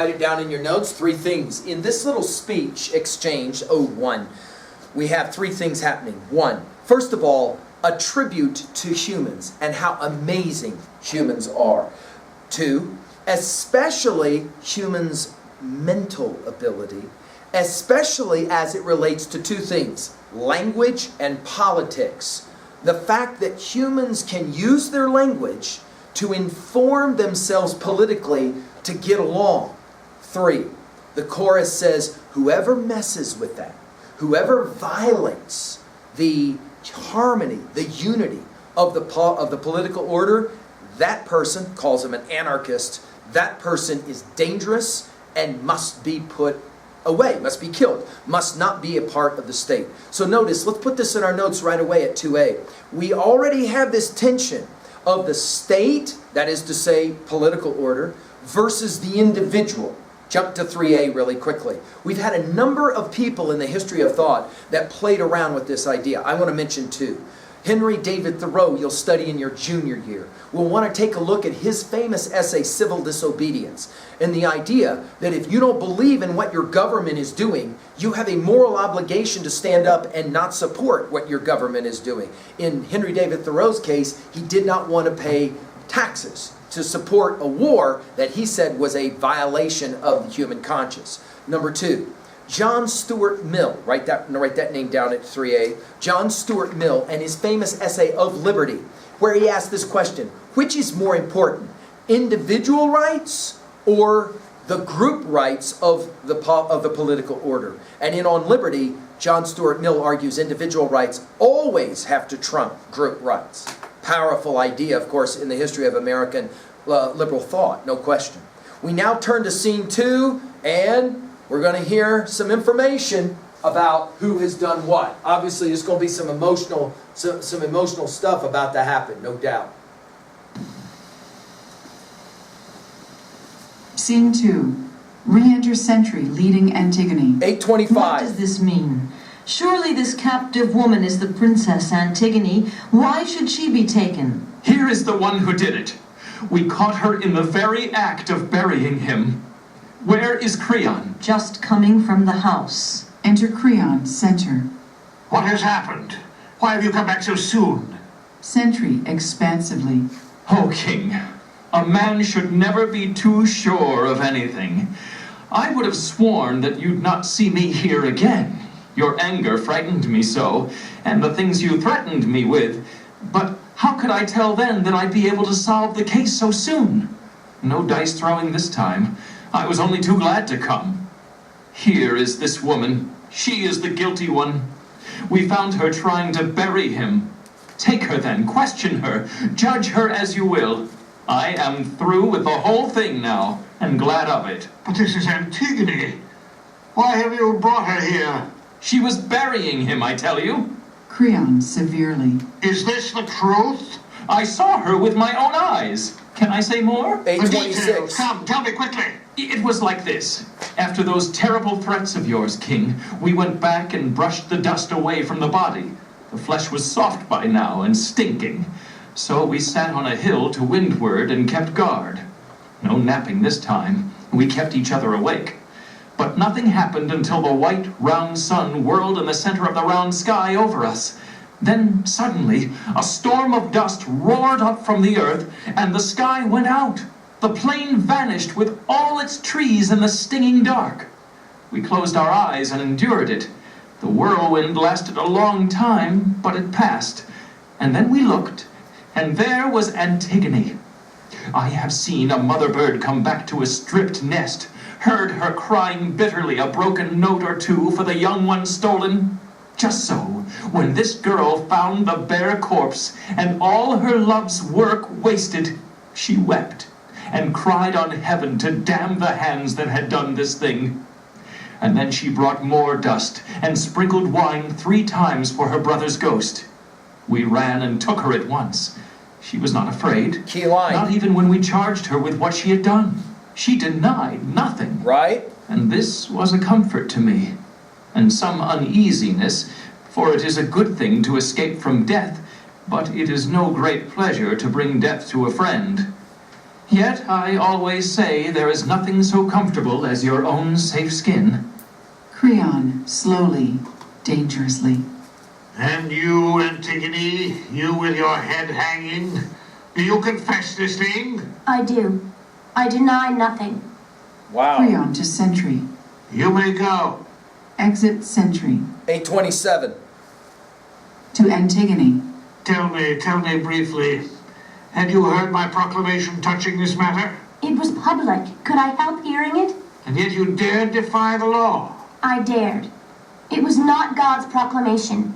Write it down in your notes, 3 things. In this little speech exchange, we have 3 things happening. 1, first of all, a tribute to humans and how amazing humans are. 2, especially humans' mental ability, especially as it relates to 2 things, language and politics. The fact that humans can use their language to inform themselves politically to get along. 3, the chorus says, whoever messes with that, whoever violates the harmony, the unity of the political order, that person, calls him an anarchist, that person is dangerous and must be put away, must be killed, must not be a part of the state. So notice, let's put this in our notes right away at 2a. We already have this tension of the state, that is to say, political order, versus the individual. Jump to 3a really quickly. We've had a number of people in the history of thought that played around with this idea. I want to mention 2. Henry David Thoreau, you'll study in your junior year. We'll want to take a look at his famous essay, Civil Disobedience, and the idea that if you don't believe in what your government is doing, you have a moral obligation to stand up and not support what your government is doing. In Henry David Thoreau's case, he did not want to pay taxes to support a war that he said was a violation of the human conscience. Number 2, John Stuart Mill, write that name down at 3a. John Stuart Mill and his famous essay Of Liberty, where he asked this question, which is more important, individual rights or the group rights of the political order? And in On Liberty, John Stuart Mill argues individual rights always have to trump group rights. Powerful idea, of course, in the history of American liberal thought, no question. We now turn to scene 2, and we're going to hear some information about who has done what. Obviously, there's going to be some emotional stuff about to happen, no doubt. Scene 2. Re-enter Sentry leading Antigone. 8:25. What does this mean? Surely this captive woman is the Princess Antigone. Why should she be taken? Here is the one who did it. We caught her in the very act of burying him. Where is Creon? Just coming from the house. Enter Creon, Center. What has happened? Why have you come back so soon? Sentry, expansively. Oh, King, a man should never be too sure of anything. I would have sworn that you'd not see me here again. Your anger frightened me so, and the things you threatened me with. But how could I tell then that I'd be able to solve the case so soon? No dice throwing this time. I was only too glad to come. Here is this woman. She is the guilty one. We found her trying to bury him. Take her then, question her, judge her as you will. I am through with the whole thing now, and glad of it. But this is Antigone. Why have you brought her here? She was burying him, I tell you. Creon, severely. Is this the truth? I saw her with my own eyes. Can I say more? The 8:26. details. Come, tell me quickly. It was like this. After those terrible threats of yours, King, we went back and brushed the dust away from the body. The flesh was soft by now and stinking. So we sat on a hill to windward and kept guard. No napping this time. We kept each other awake. But nothing happened until the white, round sun whirled in the center of the round sky over us. Then, suddenly, a storm of dust roared up from the earth, and the sky went out. The plain vanished with all its trees in the stinging dark. We closed our eyes and endured it. The whirlwind lasted a long time, but it passed. And then we looked, and there was Antigone. I have seen a mother bird come back to a stripped nest, heard her crying bitterly a broken note or two for the young one stolen. Just so, when this girl found the bare corpse and all her love's work wasted, she wept and cried on heaven to damn the hands that had done this thing. And then she brought more dust and sprinkled wine 3 times for her brother's ghost. We ran and took her at once. She was not afraid. Key line. Not even when we charged her with what she had done. She denied nothing. Right? And this was a comfort to me, and some uneasiness, for it is a good thing to escape from death, but it is no great pleasure to bring death to a friend. Yet I always say there is nothing so comfortable as your own safe skin. Creon, slowly, dangerously. And you, Antigone, you with your head hanging, do you confess this thing? I do. I deny nothing. Wow. Creon to sentry. You may go. Exit sentry. 827. To Antigone. Tell me briefly, had you heard my proclamation touching this matter? It was public. Could I help hearing it? And yet you dared defy the law. I dared. It was not God's proclamation.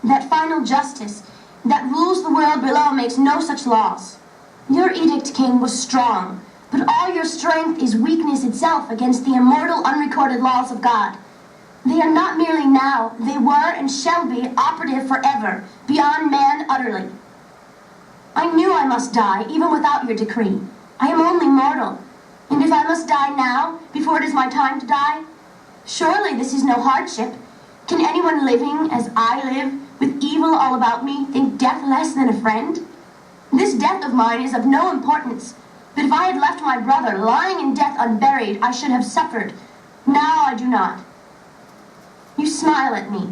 That final justice that rules the world below makes no such laws. Your edict, King, was strong, but all your strength is weakness itself against the immortal, unrecorded laws of God. They are not merely now, they were and shall be operative forever, beyond man utterly. I knew I must die, even without your decree. I am only mortal, and if I must die now, before it is my time to die, surely this is no hardship. Can anyone living as I live, with evil all about me, think death less than a friend? This death of mine is of no importance, but if I had left my brother lying in death unburied, I should have suffered. Now I do not. You smile at me.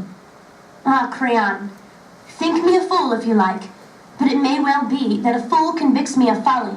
Ah, Creon, think me a fool if you like, but it may well be that a fool convicts me of folly.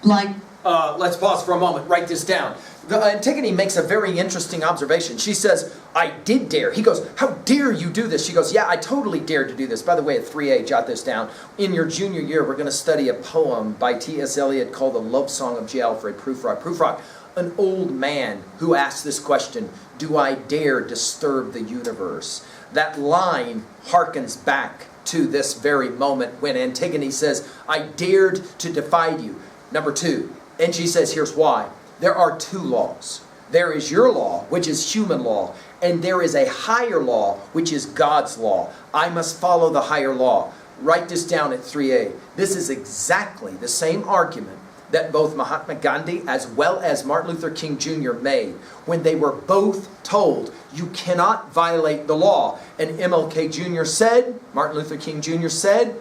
Like, Let's pause for a moment. Write this down. Antigone makes a very interesting observation. She says, I did dare. He goes, how dare you do this? She goes, yeah, I totally dared to do this. By the way, at 3A, jot this down. In your junior year, we're going to study a poem by T.S. Eliot called The Love Song of J. Alfred Prufrock. Prufrock, an old man who asked this question, do I dare disturb the universe? That line harkens back to this very moment when Antigone says, I dared to defy you. Number 2, and she says, here's why. There are 2 laws. There is your law, which is human law, and there is a higher law, which is God's law. I must follow the higher law. Write this down at 3A. This is exactly the same argument that both Mahatma Gandhi as well as Martin Luther King Jr. made when they were both told, you cannot violate the law. And MLK Jr. said, Martin Luther King Jr. said,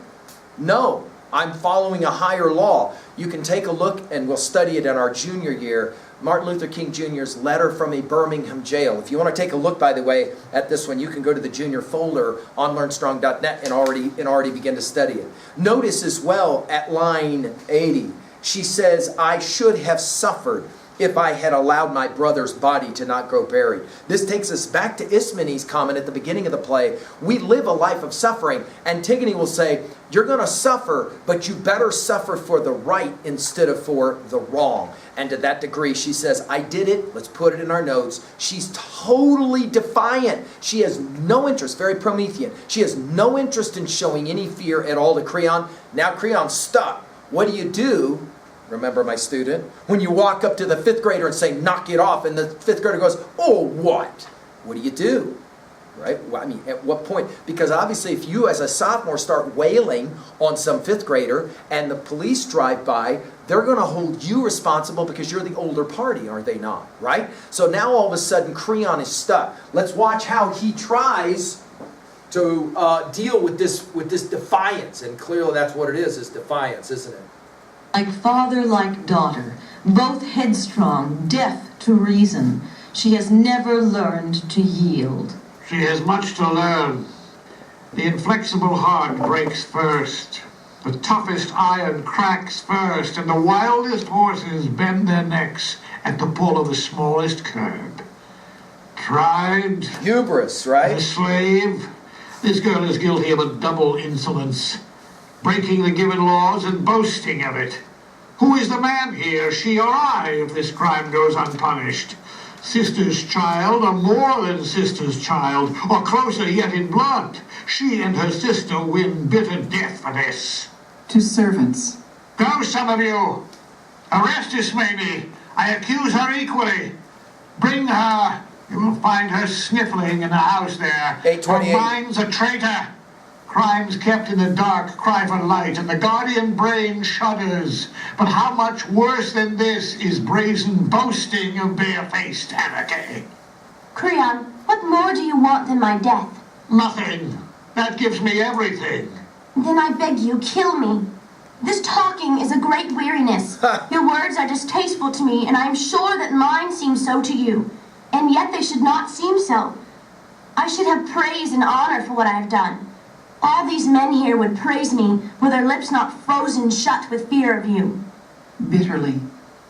no, I'm following a higher law. You can take a look, and we'll study it in our junior year, Martin Luther King Jr.'s letter from a Birmingham jail. If you want to take a look, by the way, at this one, you can go to the junior folder on learnstrong.net and already begin to study it. Notice as well at line 80, she says, I should have suffered if I had allowed my brother's body to not go buried. This takes us back to Ismene's comment at the beginning of the play. We live a life of suffering. Antigone will say, you're going to suffer, but you better suffer for the right instead of for the wrong. And to that degree, she says, I did it. Let's put it in our notes. She's totally defiant. She has no interest, very Promethean. She has no interest in showing any fear at all to Creon. Now Creon's stuck. What do? Remember my student? When you walk up to the 5th grader and say, knock it off, and the 5th grader goes, oh, what? What do? Right? Well, I mean, at what point? Because obviously if you as a sophomore start wailing on some 5th grader and the police drive by, they're going to hold you responsible because you're the older party, aren't they not? Right? So now all of a sudden Creon is stuck. Let's watch how he tries to deal with this defiance. And clearly that's what it is defiance, isn't it? like father, like daughter, both headstrong, deaf to reason, she has never learned to yield. She has much to learn. The inflexible heart breaks first. The toughest iron cracks first, and the wildest horses bend their necks at the pull of the smallest curb. Tried. Hubris, A right? slave. This girl is guilty of a double insolence. Breaking the given laws and boasting of it. Who is the man here, she or I, if this crime goes unpunished? Sister's child, or more than sister's child, or closer yet in blood. She and her sister win bitter death for this. To servants. Go, some of you. Arrest Ismene. I accuse her equally. Bring her. You will find her sniffling in the house there. 828. Her mind's a traitor. Crimes kept in the dark cry for light, and the guardian brain shudders. But how much worse than this is brazen boasting of barefaced anarchy? Creon, what more do you want than my death? Nothing. That gives me everything. Then I beg you, kill me. This talking is a great weariness. Your words are distasteful to me, and I am sure that mine seem so to you. And yet they should not seem so. I should have praise and honor for what I have done. All these men here would praise me were their lips not frozen shut with fear of you. Bitterly.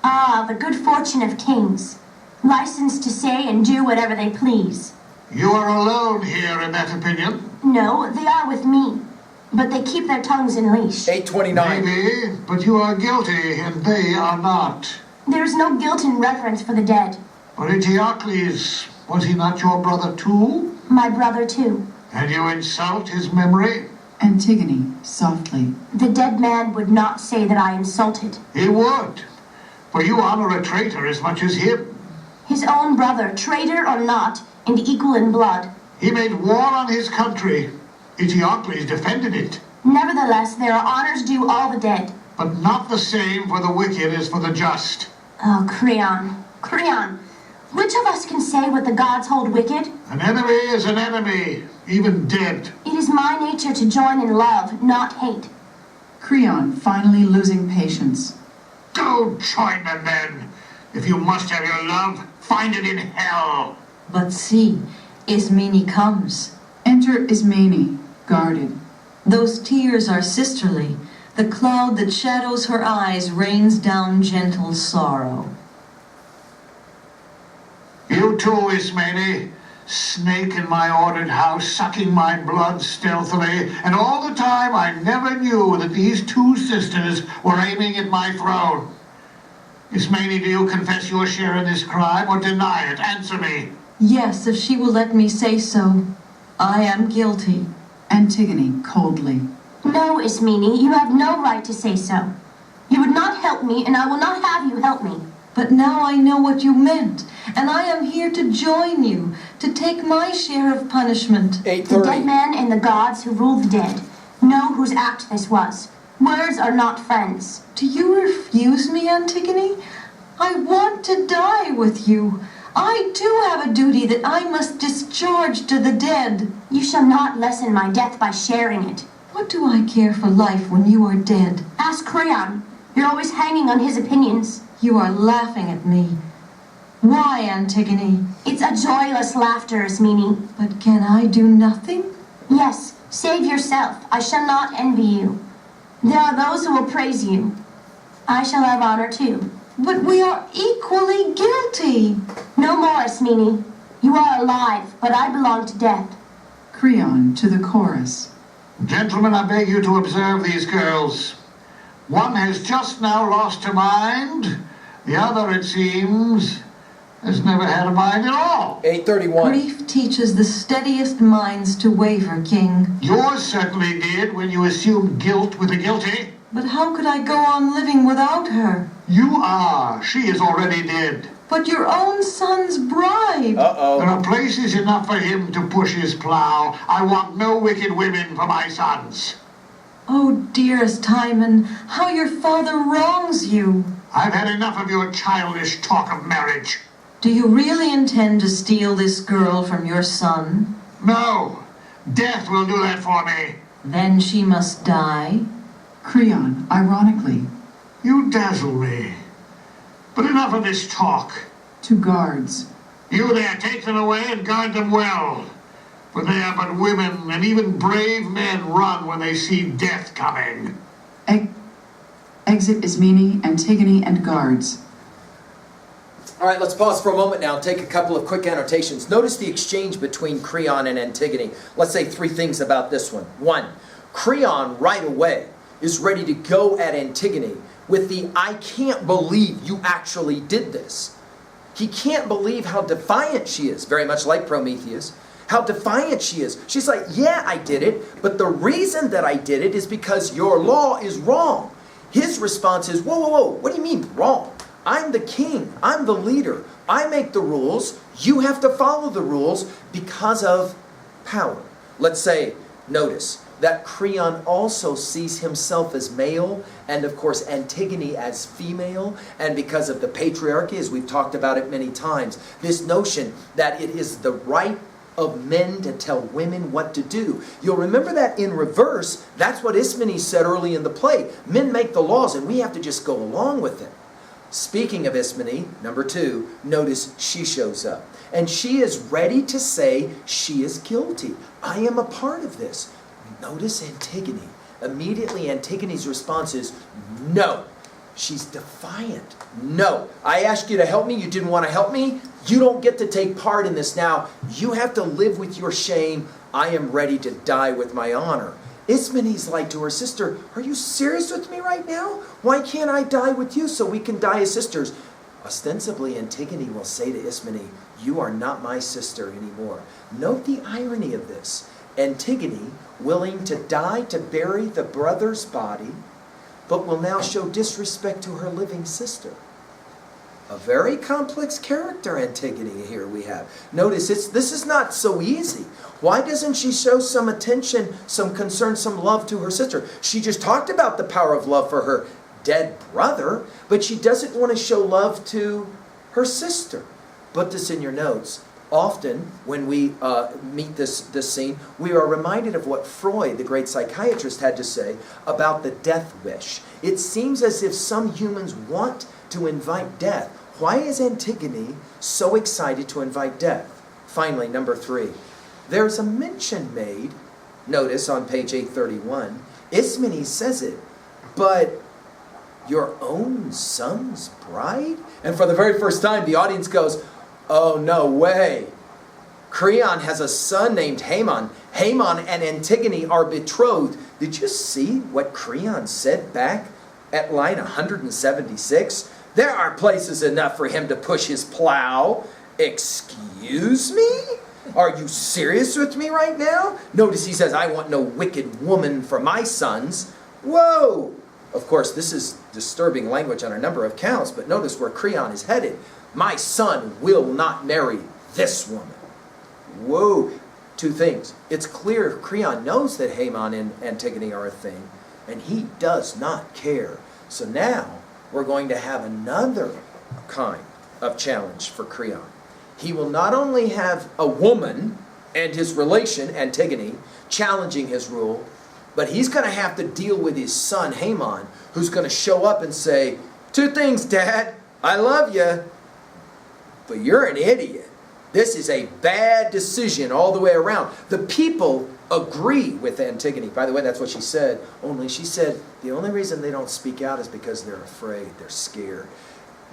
Ah, the good fortune of kings. Licensed to say and do whatever they please. You are alone here in that opinion. No, they are with me. But they keep their tongues in leash. 829. Maybe, but you are guilty and they are not. There is no guilt in reverence for the dead. But Eteocles, was he not your brother too? My brother too. And you insult his memory? Antigone, softly. The dead man would not say that I insulted. He would. For you honor a traitor as much as him. His own brother, traitor or not, and equal in blood. He made war on his country. Eteocles defended it. Nevertheless, there are honors due all the dead. But not the same for the wicked as for the just. Oh, Creon. Creon, which of us can say what the gods hold wicked? An enemy is an enemy, even dead. It is my nature to join in love, not hate. Creon, finally losing patience. Go join them then. If you must have your love, find it in hell. But see, Ismene comes. Enter Ismene, guarded. Those tears are sisterly. The cloud that shadows her eyes rains down gentle sorrow. You too, Ismene, snake in my ordered house, sucking my blood stealthily, and all the time I never knew that these two sisters were aiming at my throne. Ismene, do you confess your share in this crime, or deny it? Answer me. Yes, if she will let me say so. I am guilty. Antigone, coldly. No, Ismene, you have no right to say so. You would not help me, and I will not have you help me. But now I know what you meant, and I am here to join you, to take my share of punishment. The dead 830. man and the gods who rule the dead know whose act this was. Words are not friends. Do you refuse me, Antigone? I want to die with you. I too have a duty that I must discharge to the dead. You shall not lessen my death by sharing it. What do I care for life when you are dead? Ask Creon. You're always hanging on his opinions. You are laughing at me. Why, Antigone? It's a joyless laughter, Ismene. But can I do nothing? Yes, save yourself. I shall not envy you. There are those who will praise you. I shall have honor too. But we are equally guilty. No more, Ismene. You are alive, but I belong to death. Creon, to the chorus. Gentlemen, I beg you to observe these girls. One has just now lost her mind. The other, it seems, has never had a mind at all. 831. Grief teaches the steadiest minds to waver, King. Yours certainly did when you assumed guilt with the guilty. But how could I go on living without her? You are. She is already dead. But your own son's bride. There Uh-oh. are places enough for him to push his plow. I want no wicked women for my sons. Oh, dearest Timon, how your father wrongs you. I've had enough of your childish talk of marriage. Do you really intend to steal this girl from your son? No. Death will do that for me. Then she must die. Creon, ironically. You dazzle me. But enough of this talk. To guards. You there, take them away and guard them well. For they are but women, and even brave men run when they see death coming. Exit Ismene, Antigone, and guards. All right, let's pause for a moment now and take a couple of quick annotations. Notice the exchange between Creon and Antigone. Let's say three things about this one. One, Creon right away is ready to go at Antigone with the "I can't believe you actually did this." He can't believe how defiant she is, very much like Prometheus. How defiant she is. She's like, yeah, I did it, but the reason that I did it is because your law is wrong. His response is, whoa, whoa, whoa, what do you mean wrong? I'm the king. I'm the leader. I make the rules. You have to follow the rules because of power. Let's say, notice that Creon also sees himself as male and, of course, Antigone as female. And because of the patriarchy, as we've talked about it many times, this notion that it is the right of men to tell women what to do. You'll remember that in reverse, that's what Ismene said early in the play. Men make the laws and we have to just go along with it. Speaking of Ismene, number 2, notice she shows up. And she is ready to say she is guilty. I am a part of this. Notice Antigone. Immediately Antigone's response is, no. She's defiant. No. I asked you to help me. You didn't want to help me. You don't get to take part in this now. You have to live with your shame. I am ready to die with my honor. Ismene's like to her sister, are you serious with me right now? Why can't I die with you so we can die as sisters? Ostensibly, Antigone will say to Ismene, you are not my sister anymore. Note the irony of this. Antigone, willing to die to bury the brother's body, but will now show disrespect to her living sister. A very complex character, Antigone, here we have. Notice, this is not so easy. Why doesn't she show some attention, some concern, some love to her sister? She just talked about the power of love for her dead brother, but she doesn't want to show love to her sister. Put this in your notes. Often, when we meet this scene, we are reminded of what Freud, the great psychiatrist, had to say about the death wish. It seems as if some humans want to invite death. Why is Antigone so excited to invite death? Finally, number 3. There's a mention made, notice on page 831, Ismene says it, but your own son's bride? And for the very first time, the audience goes, oh, no way. Creon has a son named Haemon. Haemon and Antigone are betrothed. Did you see what Creon said back at line 176? There are places enough for him to push his plow. Excuse me? Are you serious with me right now? Notice he says, I want no wicked woman for my sons. Whoa! Of course, this is disturbing language on a number of counts, but notice where Creon is headed. My son will not marry this woman. Whoa. 2 things. It's clear Creon knows that Haemon and Antigone are a thing, and he does not care. So now we're going to have another kind of challenge for Creon. He will not only have a woman and his relation, Antigone, challenging his rule, but he's going to have to deal with his son, Haemon, who's going to show up and say, 2 things, Dad. I love you, but you're an idiot. This is a bad decision all the way around. The people agree with Antigone. By the way, that's what she said. Only she said the only reason they don't speak out is because they're afraid, they're scared.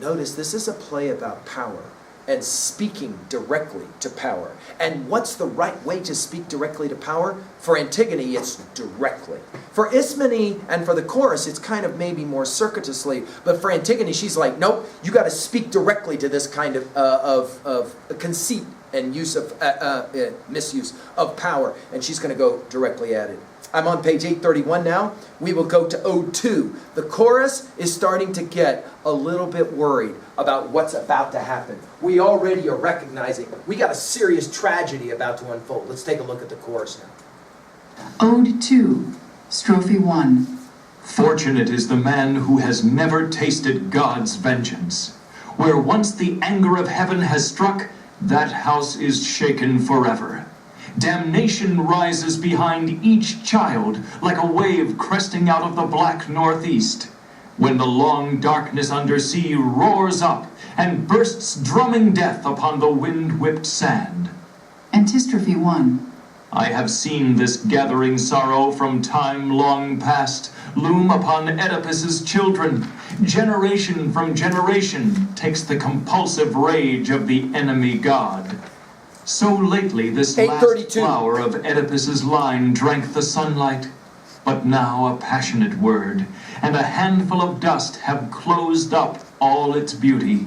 Notice this is a play about power and speaking directly to power. And what's the right way to speak directly to power? For Antigone, it's directly. For Ismene and for the chorus, it's kind of maybe more circuitously. But for Antigone, she's like, nope, you got to speak directly to this kind of conceit and use of misuse of power. And she's going to go directly at it. I'm on page 831 now. We will go to Ode 2. The chorus is starting to get a little bit worried about what's about to happen. We already are recognizing we got a serious tragedy about to unfold. Let's take a look at the chorus now. Ode 2, Strophe 1. Fortunate is the man who has never tasted God's vengeance. Where once the anger of heaven has struck, that house is shaken forever. Damnation rises behind each child like a wave cresting out of the black northeast. When the long darkness under sea roars up and bursts drumming death upon the wind-whipped sand. Antistrophe 1. I have seen this gathering sorrow from time long past loom upon Oedipus's children. Generation from generation takes the compulsive rage of the enemy god. So lately this last flower of Oedipus's line drank the sunlight, but now a passionate word and a handful of dust have closed up all its beauty.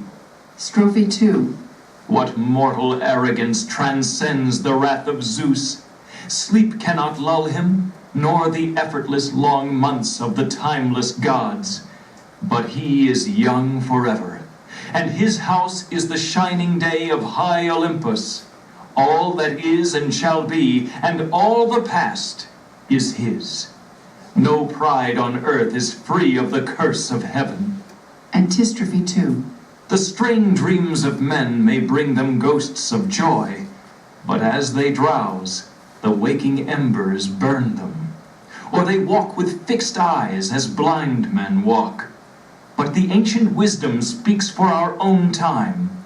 Strophe 2. What mortal arrogance transcends the wrath of Zeus? Sleep cannot lull him, nor the effortless long months of the timeless gods. But he is young forever, and his house is the shining day of high Olympus. All that is and shall be, and all the past, is his. No pride on earth is free of the curse of heaven. Antistrophe 2. The strange dreams of men may bring them ghosts of joy, But as they drowse, the waking embers burn them. Or they walk with fixed eyes as blind men walk. But the ancient wisdom speaks for our own time.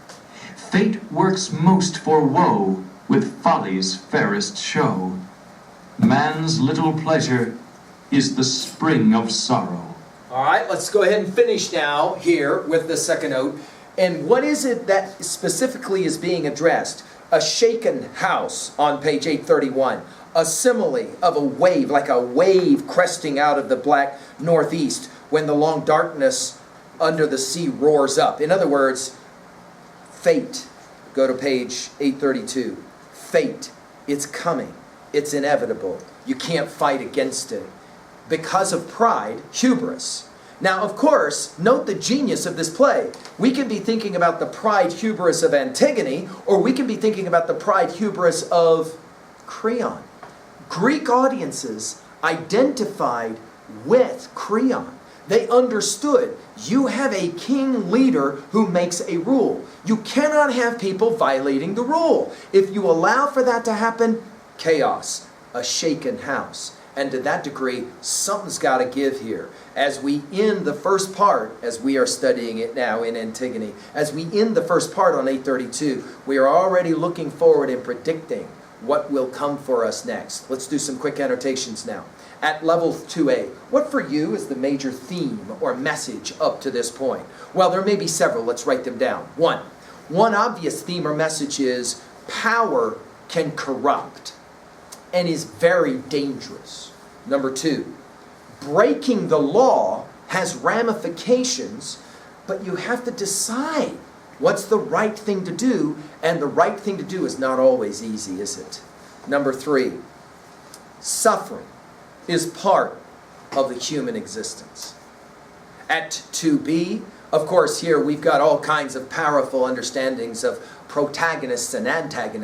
Fate works most for woe with folly's fairest show. Man's little pleasure is the spring of sorrow. All right, let's go ahead and finish now here with the second note. And what is it that specifically is being addressed? A shaken house on page 831. A simile of a wave, like a wave cresting out of the black northeast when the long darkness under the sea roars up. In other words, fate. Go to page 832. Fate. It's coming. It's inevitable. You can't fight against it. Because of pride, hubris. Now, of course, note the genius of this play. We can be thinking about the pride hubris of Antigone, or we can be thinking about the pride hubris of Creon. Greek audiences identified with Creon. They understood you have a king leader who makes a rule. You cannot have people violating the rule. If you allow for that to happen, chaos, a shaken house. And to that degree, something's got to give here. As we end the first part, as we are studying it now in Antigone, as we end the first part on 832, we are already looking forward and predicting what will come for us next. Let's do some quick annotations now. At level 2A, what for you is the major theme or message up to this point? Well, there may be several. Let's write them down. One obvious theme or message is power can corrupt and is very dangerous. Number 2, breaking the law has ramifications, but you have to decide what's the right thing to do, and the right thing to do is not always easy, is it? Number 3, suffering is part of the human existence. At 2B, of course, here we've got all kinds of powerful understandings of protagonists and antagonists.